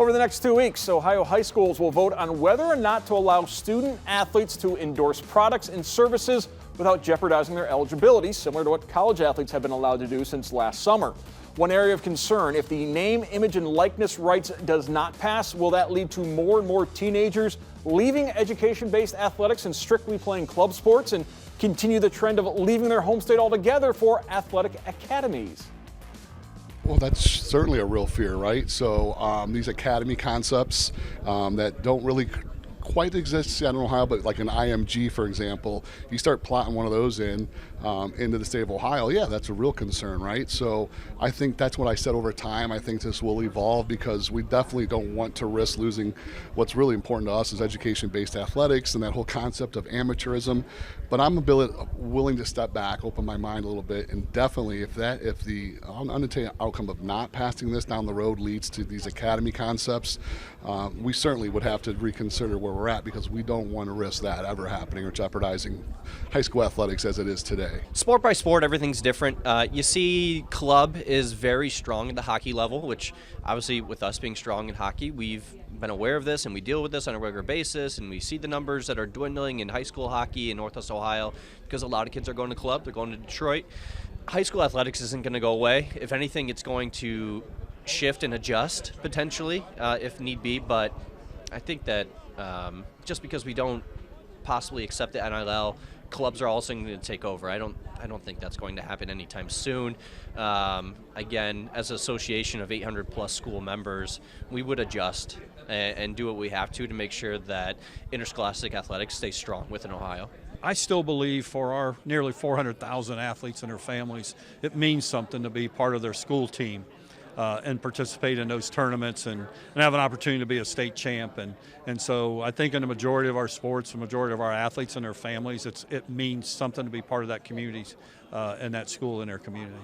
Over the next 2 weeks, Ohio high schools will vote on whether or not to allow student athletes to endorse products and services without jeopardizing their eligibility, similar to what college athletes have been allowed to do since last summer. One area of concern, if the name, image, and likeness rights does not pass, will that lead to more and more teenagers leaving education-based athletics and strictly playing club sports and continue the trend of leaving their home state altogether for athletic academies? Well, that's certainly a real fear, right? So these academy concepts that don't really quite exist in Ohio, but like an IMG, for example, you start plotting one of those into the state of Ohio, yeah, that's a real concern, right? So I think that's what I said over time. I think this will evolve because we definitely don't want to risk losing what's really important to us is education-based athletics and that whole concept of amateurism. But I'm willing to step back, open my mind a little bit, and definitely if the unintended outcome of not passing this down the road leads to these academy concepts, we certainly would have to reconsider where we're at because we don't want to risk that ever happening or jeopardizing high school athletics as it is today. Sport by sport, everything's different. You see club is very strong at the hockey level, which obviously with us being strong in hockey, we've been aware of this and we deal with this on a regular basis, and we see the numbers that are dwindling in high school hockey in Northwest Ohio because a lot of kids are going to club, they're going to Detroit. High school athletics isn't going to go away. If anything, it's going to shift and adjust potentially if need be, but I think that just because we don't possibly accept the NIL, clubs are also going to take over. I don't think that's going to happen anytime soon. Again, as an association of 800 plus school members, we would adjust and do what we have to make sure that interscholastic athletics stay strong within Ohio. I still believe for our nearly 400,000 athletes and their families, it means something to be part of their school team and participate in those tournaments and have an opportunity to be a state champ. And so I think in the majority of our sports, the majority of our athletes and their families, it means something to be part of that community and that school in their community.